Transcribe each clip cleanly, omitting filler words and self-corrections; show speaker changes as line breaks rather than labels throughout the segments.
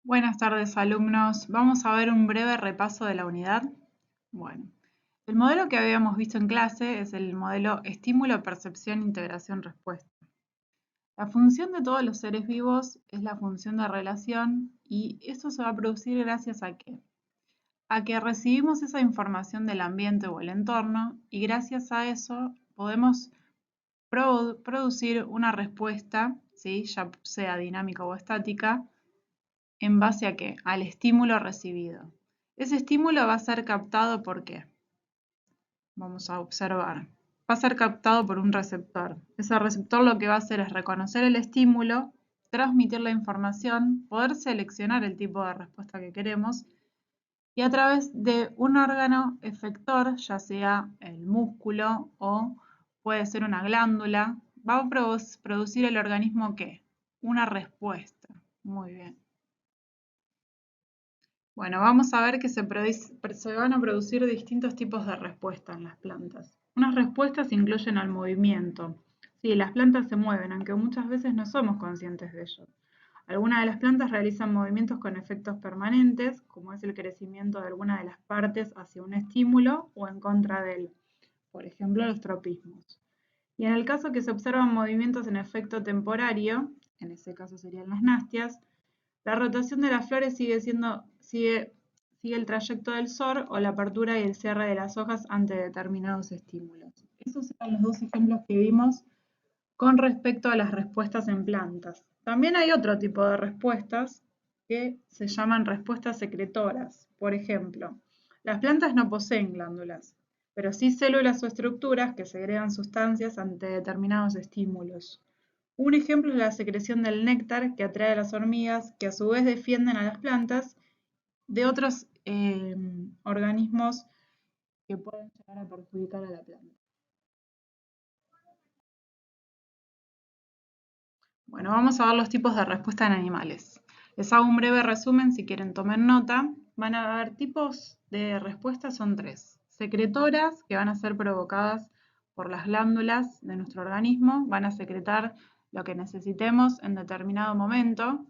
Buenas tardes, alumnos. Vamos a ver un breve repaso de la unidad. Bueno, el modelo que habíamos visto en clase es el modelo estímulo, percepción, integración, respuesta. La función de todos los seres vivos es la función de relación y eso se va a producir gracias a ¿qué? A que recibimos esa información del ambiente o el entorno y gracias a eso podemos producir una respuesta, ¿sí? Ya sea dinámica o estática, ¿en base a qué? Al estímulo recibido. Ese estímulo va a ser captado ¿por qué? Vamos a observar. Va a ser captado por un receptor. Ese receptor lo que va a hacer es reconocer el estímulo, transmitir la información, poder seleccionar el tipo de respuesta que queremos y a través de un órgano efector, ya sea el músculo o puede ser una glándula, va a producir el organismo ¿qué? Una respuesta. Muy bien. Bueno, vamos a ver que se van a producir distintos tipos de respuestas en las plantas. Unas respuestas incluyen al movimiento. Sí, las plantas se mueven, aunque muchas veces no somos conscientes de ello. Algunas de las plantas realizan movimientos con efectos permanentes, como es el crecimiento de alguna de las partes hacia un estímulo o en contra de él. Por ejemplo, los tropismos. Y en el caso que se observan movimientos en efecto temporario, en ese caso serían las nastias, la rotación de las flores sigue el trayecto del sol o la apertura y el cierre de las hojas ante determinados estímulos. Esos eran los dos ejemplos que vimos con respecto a las respuestas en plantas. También hay otro tipo de respuestas que se llaman respuestas secretoras. Por ejemplo, las plantas no poseen glándulas, pero sí células o estructuras que segregan sustancias ante determinados estímulos. Un ejemplo es la secreción del néctar que atrae a las hormigas, que a su vez defienden a las plantas de otros organismos que pueden llegar a perjudicar a la planta. Bueno, vamos a ver los tipos de respuesta en animales. Les hago un breve resumen si quieren tomen nota. Van a haber tipos de respuestas, son tres. Secretoras, que van a ser provocadas por las glándulas de nuestro organismo, van a secretar lo que necesitemos en determinado momento.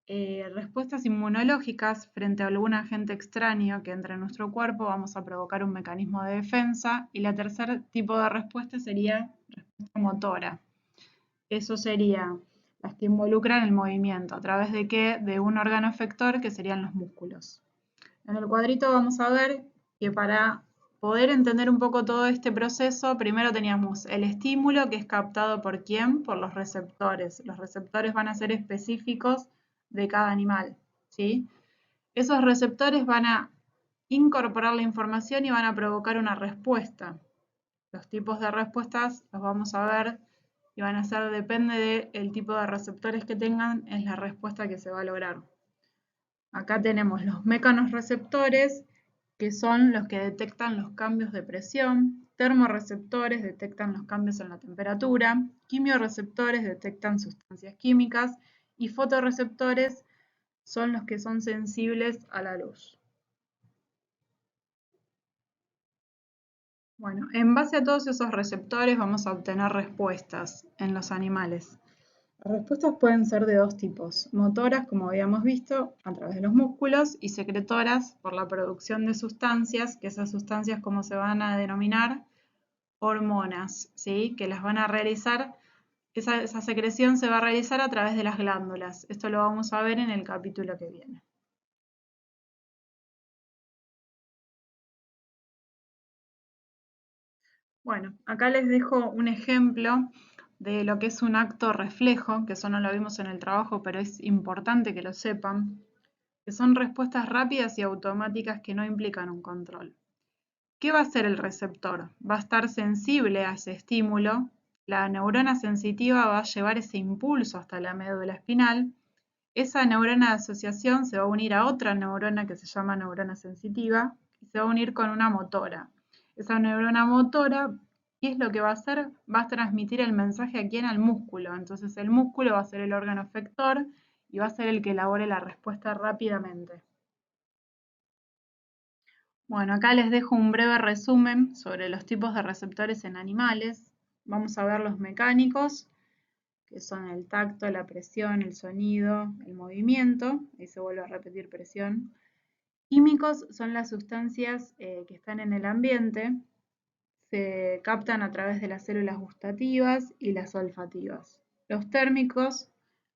Respuestas inmunológicas frente a algún agente extraño que entre en nuestro cuerpo, vamos a provocar un mecanismo de defensa. Y la tercer tipo de respuesta sería respuesta motora. Eso sería las que involucran el movimiento. ¿A través de qué? De un órgano efector que serían los músculos. En el cuadrito vamos a ver que para poder entender un poco todo este proceso, primero teníamos el estímulo que es captado por quién, por los receptores. Los receptores van a ser específicos de cada animal, ¿sí? Esos receptores van a incorporar la información y van a provocar una respuesta. Los tipos de respuestas los vamos a ver y van a ser, depende del tipo de receptores que tengan, es la respuesta que se va a lograr. Acá tenemos los mecanorreceptores, que son los que detectan los cambios de presión, termorreceptores detectan los cambios en la temperatura, quimiorreceptores detectan sustancias químicas y fotorreceptores son los que son sensibles a la luz. Bueno, en base a todos esos receptores vamos a obtener respuestas en los animales. Las respuestas pueden ser de dos tipos, motoras, como habíamos visto, a través de los músculos, y secretoras por la producción de sustancias, que esas sustancias, ¿cómo se van a denominar? Hormonas, ¿sí? Que las van a realizar, esa secreción se va a realizar a través de las glándulas. Esto lo vamos a ver en el capítulo que viene. Bueno, acá les dejo un ejemplo de lo que es un acto reflejo, que eso no lo vimos en el trabajo, pero es importante que lo sepan, que son respuestas rápidas y automáticas que no implican un control. ¿Qué va a hacer el receptor? Va a estar sensible a ese estímulo, la neurona sensitiva va a llevar ese impulso hasta la médula espinal, esa neurona de asociación se va a unir a otra neurona que se llama neurona sensitiva y se va a unir con una motora. Esa neurona motora, ¿qué es lo que va a hacer? Va a transmitir el mensaje a quién, al músculo. Entonces el músculo va a ser el órgano efector y va a ser el que elabore la respuesta rápidamente. Bueno, acá les dejo un breve resumen sobre los tipos de receptores en animales. Vamos a ver los mecánicos, que son el tacto, la presión, el sonido, el movimiento, ahí se vuelve a repetir presión. Químicos son las sustancias que están en el ambiente, se captan a través de las células gustativas y las olfativas. Los térmicos,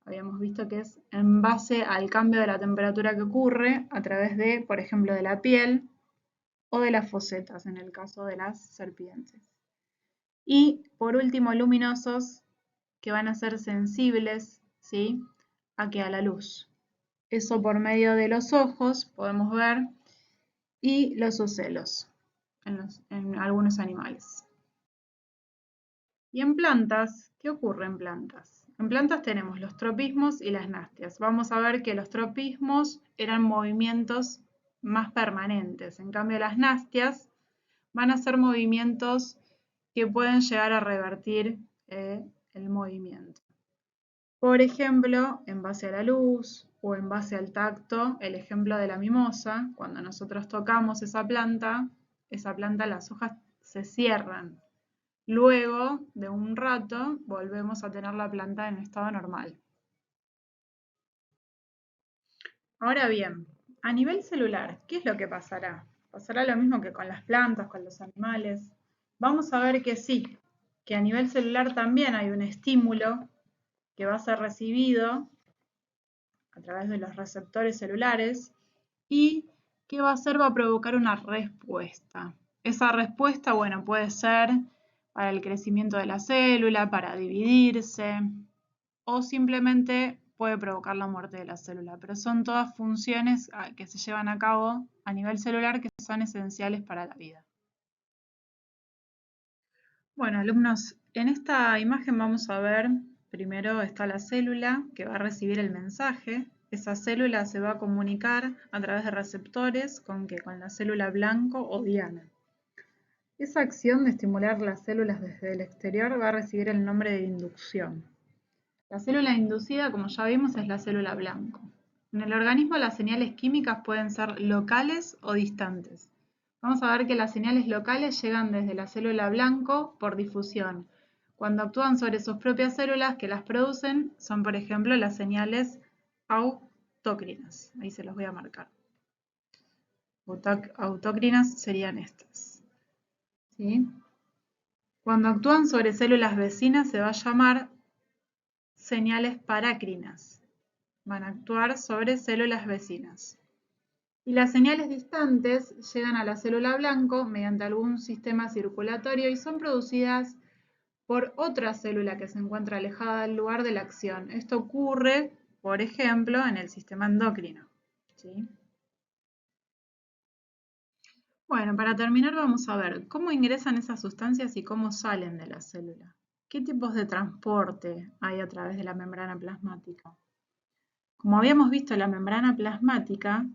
habíamos visto que es en base al cambio de la temperatura que ocurre a través de, por ejemplo, de la piel o de las fosetas, en el caso de las serpientes. Y por último, luminosos, que van a ser sensibles, ¿sí?, a la luz. Eso por medio de los ojos podemos ver, y los ocelos en algunos animales. Y en plantas, ¿qué ocurre en plantas? En plantas tenemos los tropismos y las nastias. Vamos a ver que los tropismos eran movimientos más permanentes. En cambio, las nastias van a ser movimientos que pueden llegar a revertir el movimiento. Por ejemplo, en base a la luz o en base al tacto, el ejemplo de la mimosa, cuando nosotros tocamos esa planta, las hojas se cierran. Luego de un rato volvemos a tener la planta en estado normal. Ahora bien, a nivel celular, ¿qué es lo que pasará? ¿Pasará lo mismo que con las plantas, con los animales? Vamos a ver que sí, que a nivel celular también hay un estímulo que va a ser recibido a través de los receptores celulares y ¿qué va a hacer? Va a provocar una respuesta. Esa respuesta, bueno, puede ser para el crecimiento de la célula, para dividirse, o simplemente puede provocar la muerte de la célula, pero son todas funciones que se llevan a cabo a nivel celular que son esenciales para la vida. Bueno, alumnos, en esta imagen vamos a ver, primero está la célula que va a recibir el mensaje. Esa célula se va a comunicar a través de receptores con la célula blanco o diana. Esa acción de estimular las células desde el exterior va a recibir el nombre de inducción. La célula inducida, como ya vimos, es la célula blanco. En el organismo las señales químicas pueden ser locales o distantes. Vamos a ver que las señales locales llegan desde la célula blanco por difusión. Cuando actúan sobre sus propias células que las producen, son por ejemplo las señales autócrinas. Ahí se los voy a marcar. Autócrinas serían estas. ¿Sí? Cuando actúan sobre células vecinas se va a llamar señales parácrinas. Van a actuar sobre células vecinas. Y las señales distantes llegan a la célula blanco mediante algún sistema circulatorio y son producidas por otra célula que se encuentra alejada del lugar de la acción. Esto ocurre, por ejemplo, en el sistema endocrino. ¿Sí? Bueno, para terminar vamos a ver cómo ingresan esas sustancias y cómo salen de la célula. ¿Qué tipos de transporte hay a través de la membrana plasmática? Como habíamos visto, la membrana plasmática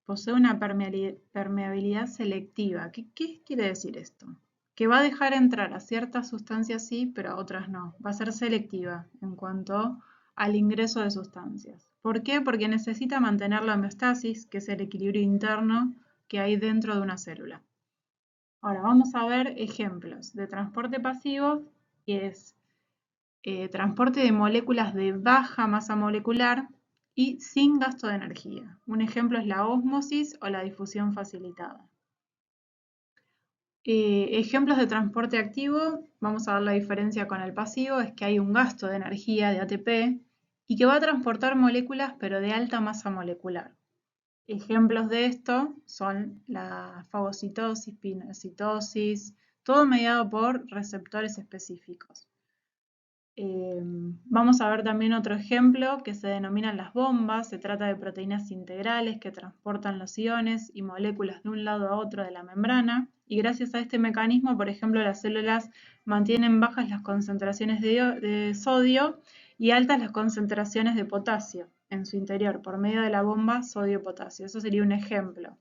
posee una permeabilidad selectiva. ¿Qué quiere decir esto? Que va a dejar entrar a ciertas sustancias sí, pero a otras no. Va a ser selectiva en cuanto al ingreso de sustancias. ¿Por qué? Porque necesita mantener la homeostasis, que es el equilibrio interno que hay dentro de una célula. Ahora vamos a ver ejemplos de transporte pasivo, que es transporte de moléculas de baja masa molecular y sin gasto de energía. Un ejemplo es la ósmosis o la difusión facilitada. Ejemplos de transporte activo, vamos a ver la diferencia con el pasivo, es que hay un gasto de energía de ATP y que va a transportar moléculas pero de alta masa molecular. Ejemplos de esto son la fagocitosis, pinocitosis, todo mediado por receptores específicos. Vamos a ver también otro ejemplo que se denominan las bombas. Se trata de proteínas integrales que transportan los iones y moléculas de un lado a otro de la membrana. Y gracias a este mecanismo, por ejemplo, las células mantienen bajas las concentraciones de sodio y altas las concentraciones de potasio en su interior por medio de la bomba sodio-potasio. Eso sería un ejemplo.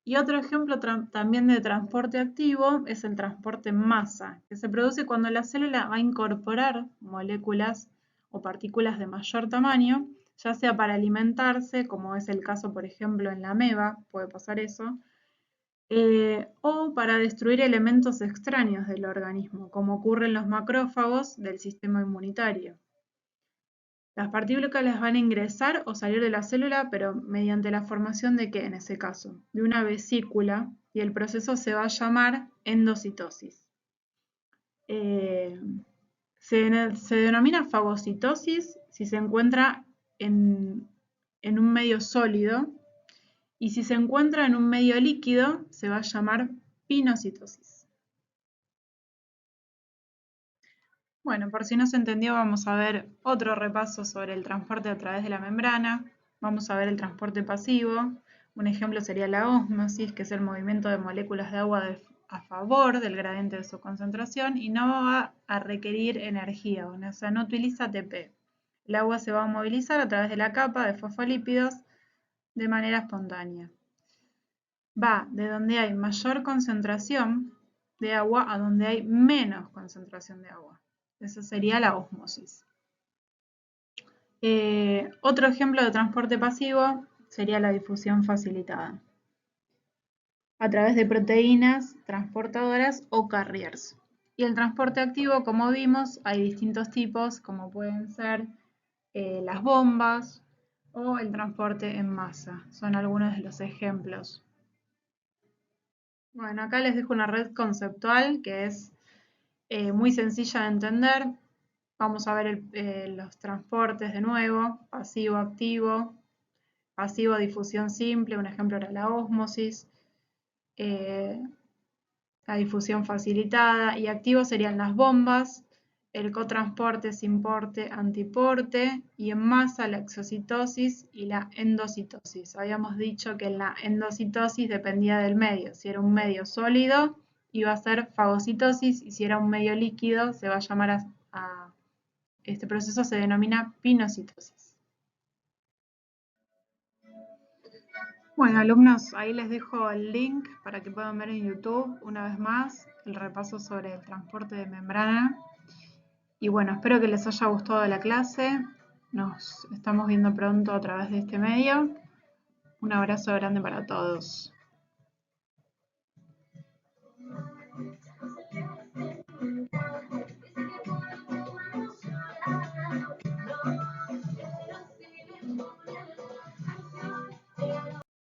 Y otro ejemplo también de transporte activo es el transporte en masa, que se produce cuando la célula va a incorporar moléculas o partículas de mayor tamaño, ya sea para alimentarse, como es el caso, por ejemplo, en la ameba, puede pasar eso, o para destruir elementos extraños del organismo, como ocurre en los macrófagos del sistema inmunitario. Las partículas van a ingresar o salir de la célula, pero mediante la formación de ¿qué en ese caso? De una vesícula, y el proceso se va a llamar endocitosis. Se denomina fagocitosis si se encuentra en un medio sólido, y si se encuentra en un medio líquido se va a llamar pinocitosis. Bueno, por si no se entendió, vamos a ver otro repaso sobre el transporte a través de la membrana. Vamos a ver el transporte pasivo. Un ejemplo sería la ósmosis, que es el movimiento de moléculas de agua a favor del gradiente de su concentración y no va a requerir energía, o sea, no utiliza ATP. El agua se va a movilizar a través de la capa de fosfolípidos de manera espontánea. Va de donde hay mayor concentración de agua a donde hay menos concentración de agua. Esa sería la ósmosis. Otro ejemplo de transporte pasivo sería la difusión facilitada a través de proteínas transportadoras o carriers. Y el transporte activo, como vimos, hay distintos tipos, como pueden ser las bombas o el transporte en masa. Son algunos de los ejemplos. Bueno, acá les dejo una red conceptual que es muy sencilla de entender. Vamos a ver los transportes de nuevo, pasivo-activo, pasivo-difusión simple, un ejemplo era la ósmosis, la difusión facilitada, y activo serían las bombas, el cotransporte sin porte, antiporte, y en masa la exocitosis y la endocitosis. Habíamos dicho que la endocitosis dependía del medio. Si era un medio sólido, iba a ser fagocitosis, y si era un medio líquido, se va a llamar este proceso se denomina pinocitosis. Bueno, alumnos, ahí les dejo el link para que puedan ver en YouTube una vez más el repaso sobre el transporte de membrana. Y bueno, espero que les haya gustado la clase. Nos estamos viendo pronto a través de este medio. Un abrazo grande para todos.